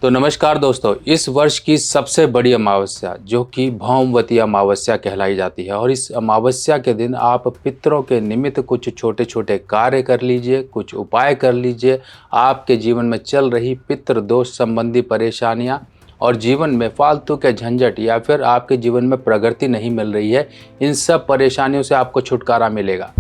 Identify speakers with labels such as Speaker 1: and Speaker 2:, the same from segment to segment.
Speaker 1: तो नमस्कार दोस्तों, इस वर्ष की सबसे बड़ी अमावस्या जो कि भौमवती अमावस्या कहलाई जाती है और इस अमावस्या के दिन आप पितरों के निमित्त कुछ छोटे छोटे कार्य कर लीजिए, कुछ उपाय कर लीजिए। आपके जीवन में चल रही पितृ दोष संबंधी परेशानियां और जीवन में फालतू के झंझट या फिर आपके जीवन में प्रगति नहीं मिल रही है, इन सब परेशानियों से आपको छुटकारा मिलेगा।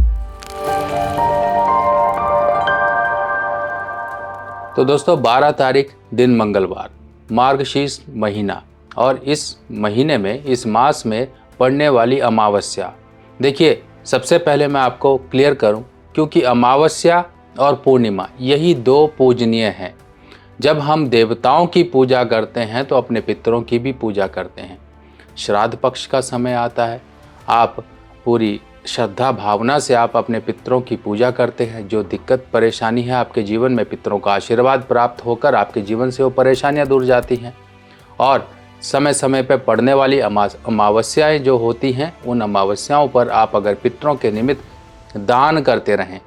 Speaker 1: तो दोस्तों 12 तारीख दिन मंगलवार, मार्गशीर्ष महीना और इस महीने में इस मास में पड़ने वाली अमावस्या। देखिए, सबसे पहले मैं आपको क्लियर करूं, क्योंकि अमावस्या और पूर्णिमा यही दो पूजनीय हैं। जब हम देवताओं की पूजा करते हैं तो अपने पितरों की भी पूजा करते हैं। श्राद्ध पक्ष का समय आता है, आप पूरी श्रद्धा भावना से आप अपने पितरों की पूजा करते हैं। जो दिक्कत परेशानी है आपके जीवन में, पितरों का आशीर्वाद प्राप्त होकर आपके जीवन से वो परेशानियां दूर जाती हैं। और समय समय पर पड़ने वाली अमावस्याएं जो होती हैं, उन अमावस्याओं पर आप अगर पितरों के निमित्त दान करते रहें।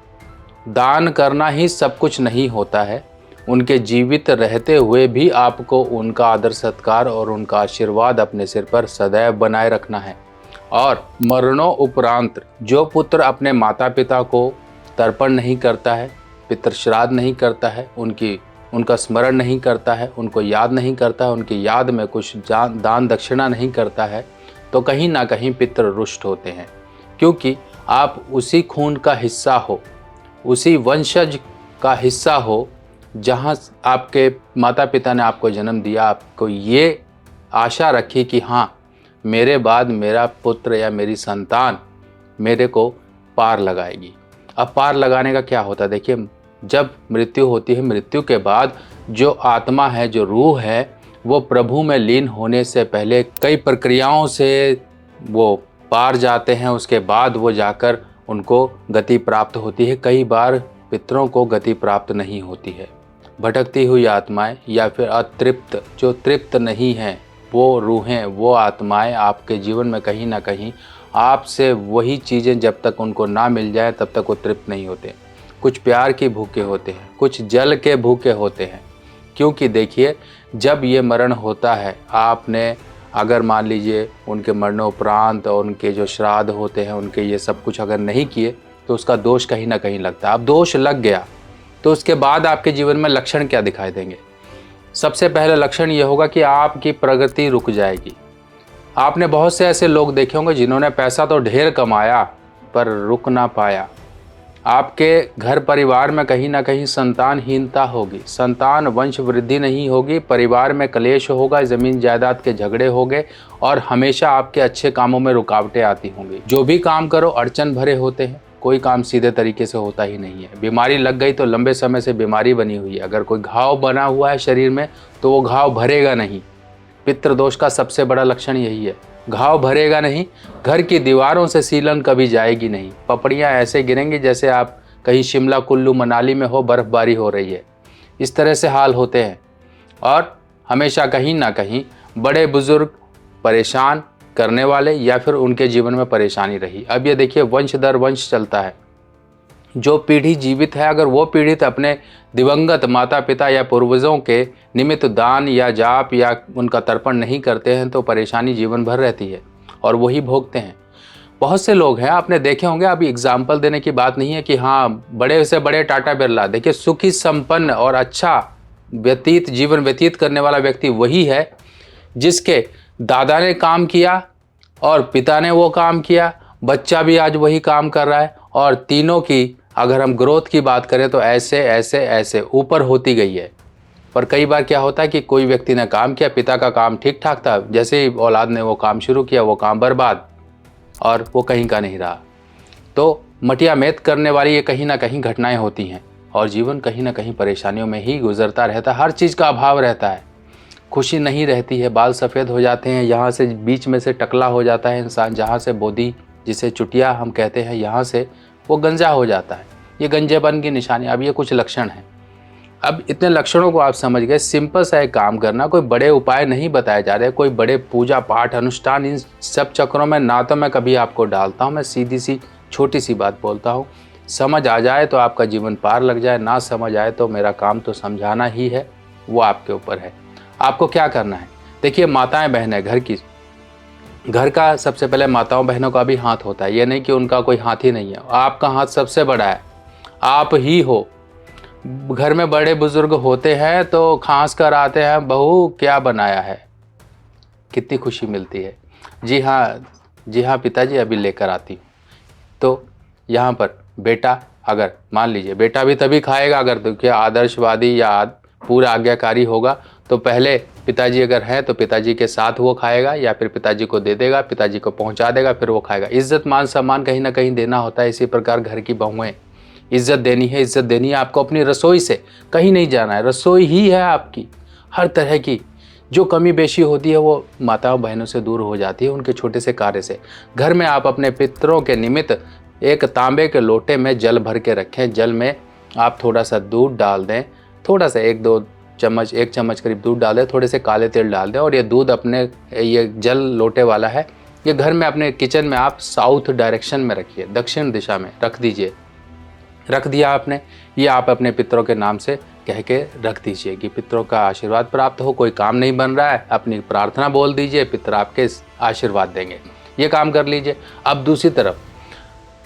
Speaker 1: दान करना ही सब कुछ नहीं होता है, उनके जीवित रहते हुए भी आपको उनका आदर सत्कार और उनका आशीर्वाद अपने सिर पर सदैव बनाए रखना है। और मरणों उपरांत जो पुत्र अपने माता पिता को तर्पण नहीं करता है, पितृ श्राद्ध नहीं करता है, उनका स्मरण नहीं करता है, उनको याद नहीं करता है, उनकी याद में कुछ दान दक्षिणा नहीं करता है, तो कहीं ना कहीं पितृ रुष्ट होते हैं। क्योंकि आप उसी खून का हिस्सा हो, उसी वंशज का हिस्सा हो जहाँ आपके माता पिता ने आपको जन्म दिया। आपको ये आशा रखी कि हाँ, मेरे बाद मेरा पुत्र या मेरी संतान मेरे को पार लगाएगी। अब पार लगाने का क्या होता है? देखिए, जब मृत्यु होती है, मृत्यु के बाद जो आत्मा है, जो रूह है, वो प्रभु में लीन होने से पहले कई प्रक्रियाओं से वो पार जाते हैं। उसके बाद वो जाकर उनको गति प्राप्त होती है। कई बार पितरों को गति प्राप्त नहीं होती है। भटकती हुई आत्माएं या फिर अतृप्त, जो तृप्त नहीं हैं, वो रूहें, वो आत्माएं आपके जीवन में कहीं ना कहीं आपसे वही चीज़ें जब तक उनको ना मिल जाए तब तक वो तृप्त नहीं होते। कुछ प्यार के भूखे होते हैं, कुछ जल के भूखे होते हैं। क्योंकि देखिए, जब ये मरण होता है, आपने अगर मान लीजिए उनके मरणोपरांत और उनके जो श्राद्ध होते हैं, उनके ये सब कुछ अगर नहीं किए तो उसका दोष कहीं ना कहीं लगता है। अब दोष लग गया तो उसके बाद आपके जीवन में लक्षण क्या दिखाई देंगे? सबसे पहला लक्षण ये होगा कि आपकी प्रगति रुक जाएगी। आपने बहुत से ऐसे लोग देखे होंगे जिन्होंने पैसा तो ढेर कमाया पर रुक ना पाया। आपके घर परिवार में कहीं ना कहीं संतानहीनता होगी, संतान वंश वृद्धि नहीं होगी, परिवार में कलेश होगा, ज़मीन जायदाद के झगड़े होंगे और हमेशा आपके अच्छे कामों में रुकावटें आती होंगी। जो भी काम करो अड़चन भरे होते हैं, कोई काम सीधे तरीके से होता ही नहीं है। बीमारी लग गई तो लंबे समय से बीमारी बनी हुई है। अगर कोई घाव बना हुआ है शरीर में तो वो घाव भरेगा नहीं। पितृदोष का सबसे बड़ा लक्षण यही है, घाव भरेगा नहीं। घर की दीवारों से सीलन कभी जाएगी नहीं। पपड़ियाँ ऐसे गिरेंगी जैसे आप कहीं शिमला कुल्लू मनाली में हो, बर्फबारी हो रही है। इस तरह से हाल होते हैं। और हमेशा कहीं ना कहीं बड़े बुजुर्ग परेशान करने वाले या फिर उनके जीवन में परेशानी रही। अब ये देखिए, वंश दर वंश चलता है। जो पीढ़ी जीवित है, अगर वो पीड़ित अपने दिवंगत माता पिता या पूर्वजों के निमित्त दान या जाप या उनका तर्पण नहीं करते हैं तो परेशानी जीवन भर रहती है और वही भोगते हैं। बहुत से लोग हैं, आपने देखे होंगे। अभी एग्जाम्पल देने की बात नहीं है कि हाँ, बड़े से बड़े टाटा बिरला, देखिए सुखी संपन्न और अच्छा जीवन व्यतीत करने वाला व्यक्ति वही है जिसके दादा ने काम किया और पिता ने वो काम किया, बच्चा भी आज वही काम कर रहा है और तीनों की अगर हम ग्रोथ की बात करें तो ऐसे ऐसे ऐसे ऊपर होती गई है। पर कई बार क्या होता है कि कोई व्यक्ति ने काम किया, पिता का काम ठीक ठाक था, जैसे ही औलाद ने वो काम शुरू किया वो काम बर्बाद और वो कहीं का नहीं रहा। तो मटिया मेट करने वाली ये कहीं ना कहीं घटनाएं होती हैं और जीवन कहीं ना कहीं परेशानियों में ही गुजरता रहता है। हर चीज़ का अभाव रहता है, खुशी नहीं रहती है, बाल सफ़ेद हो जाते हैं, यहाँ से बीच में से टकला हो जाता है इंसान, जहाँ से बोदी जिसे चुटिया हम कहते हैं, यहाँ से वो गंजा हो जाता है। ये गंजेपन की निशानी। अब ये कुछ लक्षण हैं। अब इतने लक्षणों को आप समझ गए। सिंपल सा एक काम करना, कोई बड़े उपाय नहीं बताए जा रहे, कोई बड़े पूजा पाठ अनुष्ठान इन सब चक्रों में ना तो मैं कभी आपको डालता हूँ। मैं सीधी सी छोटी सी बात बोलता हूँ। समझ आ जाए तो आपका जीवन पार लग जाए, ना समझ आए तो मेरा काम तो समझाना ही है, वो आपके ऊपर है। आपको क्या करना है, देखिए माताएं बहनें घर का सबसे पहले माताओं बहनों का भी हाथ होता है, ये नहीं कि उनका कोई हाथ ही नहीं है, आपका हाथ सबसे बड़ा है, आप ही हो। घर में बड़े बुजुर्ग होते हैं तो खांस कर आते हैं, बहू क्या बनाया है, कितनी खुशी मिलती है। जी हाँ पिताजी अभी लेकर आती हूँ। तो यहाँ पर बेटा, अगर मान लीजिए बेटा भी तभी खाएगा अगर देखिए आदर्शवादी या पूरा आज्ञाकारी होगा, तो पहले पिताजी अगर है तो पिताजी के साथ वो खाएगा या फिर पिताजी को दे देगा, पिताजी को पहुंचा देगा, फिर वो खाएगा। इज्जत मान सम्मान कहीं ना कहीं देना होता है। इसी प्रकार घर की बहुएं, इज्जत देनी है आपको अपनी रसोई से, कहीं नहीं जाना है। रसोई ही है आपकी, हर तरह की जो कमी बेशी होती है वो माताओं बहनों से दूर हो जाती है उनके छोटे से कार्य से। घर में आप अपने पितरों के निमित्त एक तांबे के लोटे में जल भर के रखें। जल में आप थोड़ा सा दूध डाल दें, थोड़ा सा 1 चम्मच करीब दूध डाल दें, थोड़े से काले तिल डाल दें। और ये दूध अपने, ये जल लोटे वाला है, ये घर में अपने किचन में आप साउथ डायरेक्शन में रखिए, दक्षिण दिशा में रख दीजिए। रख दिया आपने, ये आप अपने पितरों के नाम से कह के रख दीजिए कि पितरों का आशीर्वाद प्राप्त हो। कोई काम नहीं बन रहा है, अपनी प्रार्थना बोल दीजिए, पितर आपके आशीर्वाद देंगे। ये काम कर लीजिए। अब दूसरी तरफ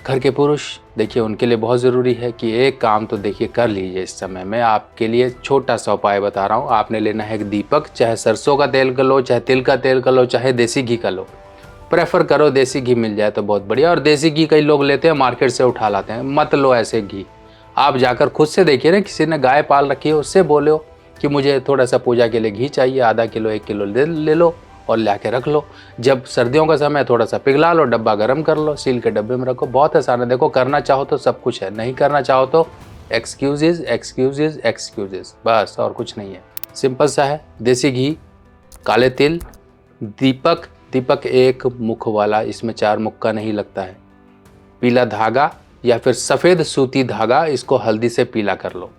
Speaker 1: घर के पुरुष, देखिए उनके लिए बहुत ज़रूरी है कि एक काम तो देखिए कर लीजिए। इस समय मैं आपके लिए छोटा सा उपाय बता रहा हूँ। आपने लेना है एक दीपक, चाहे सरसों का तेल का लो, चाहे तिल का तेल का लो, चाहे देसी घी का लो। प्रेफर करो देसी घी मिल जाए तो बहुत बढ़िया। और देसी घी कई लोग लेते हैं मार्केट से उठा लाते हैं, मत लो ऐसे घी। आप जाकर खुद से देखिए ना, किसी ने गाय पाल रखी है उससे बोलो कि मुझे थोड़ा सा पूजा के लिए घी चाहिए, आधा किलो 1 किलो ले लो और ला के रख लो। जब सर्दियों का समय थोड़ा सा पिघला लो, डब्बा गर्म कर लो, सील के डब्बे में रखो। बहुत आसान है। देखो करना चाहो तो सब कुछ है, नहीं करना चाहो तो एक्सक्यूजेज बस, और कुछ नहीं है। सिंपल सा है। देसी घी, काले तिल, दीपक एक मुख वाला, इसमें 4 मुख का नहीं लगता है। पीला धागा या फिर सफ़ेद सूती धागा, इसको हल्दी से पीला कर लो।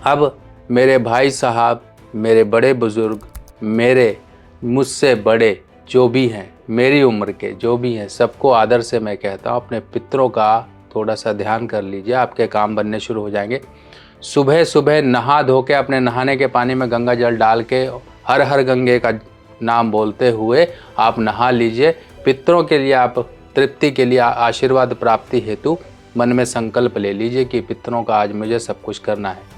Speaker 1: अब मेरे भाई साहब, मेरे बड़े बुजुर्ग, मेरे मुझसे बड़े जो भी हैं, मेरी उम्र के जो भी हैं, सबको आदर से मैं कहता हूँ अपने पितरों का थोड़ा सा ध्यान कर लीजिए, आपके काम बनने शुरू हो जाएंगे। सुबह सुबह नहा धो के अपने नहाने के पानी में गंगा जल डाल के हर हर गंगे का नाम बोलते हुए आप नहा लीजिए। पितरों के लिए आप तृप्ति के लिए, आशीर्वाद प्राप्ति हेतु मन में संकल्प ले लीजिए कि पितरों का आज मुझे सब कुछ करना है।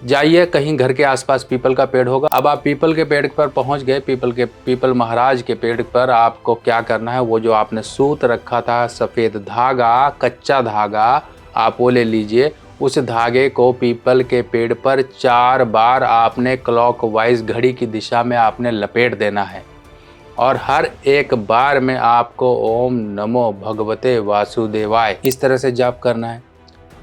Speaker 1: जाइए, कहीं घर के आसपास पीपल का पेड़ होगा। अब आप पीपल के पेड़ पर पहुंच गए, पीपल महाराज के पेड़ पर आपको क्या करना है, वो जो आपने सूत रखा था, सफ़ेद धागा, कच्चा धागा, आप वो ले लीजिए। उस धागे को पीपल के पेड़ पर 4 बार आपने क्लॉकवाइज घड़ी की दिशा में आपने लपेट देना है। और हर एक बार में आपको ओम नमो भगवते वासुदेवाय इस तरह से जाप करना है।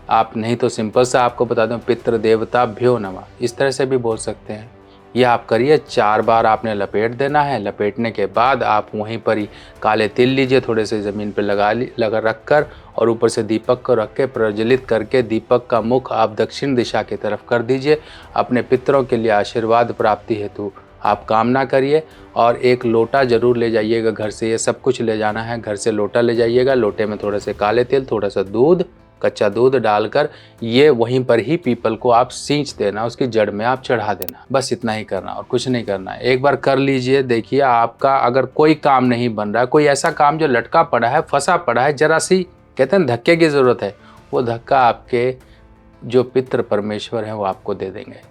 Speaker 1: आप नहीं तो सिंपल सा आपको बता दूं, पितृ देवताभ्यो नमः, इस तरह से भी बोल सकते हैं। ये आप करिए, 4 बार आपने लपेट देना है। लपेटने के बाद आप वहीं पर ही काले तिल लीजिए, थोड़े से ज़मीन पर लगा रख कर, और ऊपर से दीपक को रख के प्रज्वलित करके दीपक का मुख आप दक्षिण दिशा की तरफ कर दीजिए। अपने पितरों के लिए आशीर्वाद प्राप्ति हेतु आप कामना करिए। और एक लोटा ज़रूर ले जाइएगा घर से, ये सब कुछ ले जाना है घर से। लोटा ले जाइएगा, लोटे में थोड़े से काले तिल, थोड़ा सा दूध, कच्चा दूध डालकर ये वहीं पर ही पीपल को आप सींच देना, उसकी जड़ में आप चढ़ा देना। बस इतना ही करना और कुछ नहीं करना है। एक बार कर लीजिए, देखिए आपका अगर कोई काम नहीं बन रहा है, कोई ऐसा काम जो लटका पड़ा है, फंसा पड़ा है, जरा सी कहते हैं धक्के की ज़रूरत है, वो धक्का आपके जो पितृ परमेश्वर हैं वो आपको दे देंगे।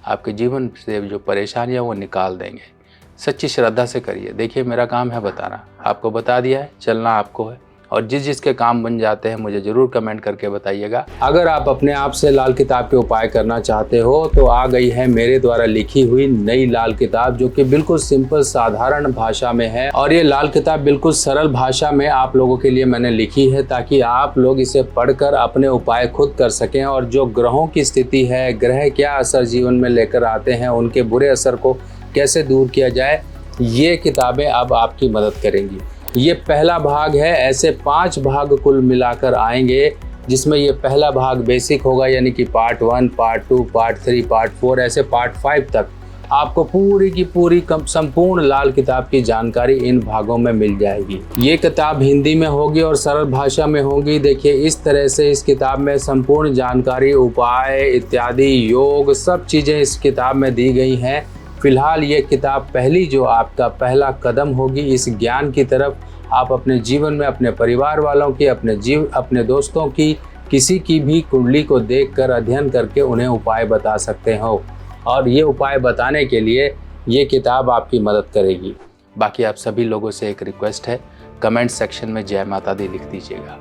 Speaker 1: आपके जीवन से जो परेशानियाँ वो निकाल देंगे। सच्ची श्रद्धा से करिए। देखिए मेरा काम है बताना, आपको बता दिया है, चलना आपको है। और जिसके काम बन जाते हैं मुझे ज़रूर कमेंट करके बताइएगा। अगर आप अपने आप से लाल किताब के उपाय करना चाहते हो तो आ गई है मेरे द्वारा लिखी हुई नई लाल किताब, जो कि बिल्कुल सिंपल साधारण भाषा में है। और ये लाल किताब बिल्कुल सरल भाषा में आप लोगों के लिए मैंने लिखी है, ताकि आप लोग इसे पढ़कर अपने उपाय खुद कर सकें। और जो ग्रहों की स्थिति है, ग्रह क्या असर जीवन में लेकर आते हैं, उनके बुरे असर को कैसे दूर किया जाए, ये किताबें अब आपकी मदद करेंगी। ये पहला भाग है, ऐसे 5 भाग कुल मिलाकर आएंगे, जिसमें ये पहला भाग बेसिक होगा, यानी कि पार्ट 1, पार्ट 2, पार्ट 3, पार्ट 4, ऐसे पार्ट 5 तक आपको पूरी की पूरी संपूर्ण लाल किताब की जानकारी इन भागों में मिल जाएगी। ये किताब हिंदी में होगी और सरल भाषा में होगी। देखिए इस तरह से इस किताब में संपूर्ण जानकारी, उपाय इत्यादि, योग, सब चीज़ें इस किताब में दी गई हैं। फिलहाल ये किताब पहली जो आपका पहला कदम होगी इस ज्ञान की तरफ। आप अपने जीवन में अपने परिवार वालों की, अपने दोस्तों की, किसी की भी कुंडली को देखकर अध्ययन करके उन्हें उपाय बता सकते हो, और ये उपाय बताने के लिए ये किताब आपकी मदद करेगी। बाकी आप सभी लोगों से एक रिक्वेस्ट है, कमेंट सेक्शन में जय माता दी लिख दीजिएगा।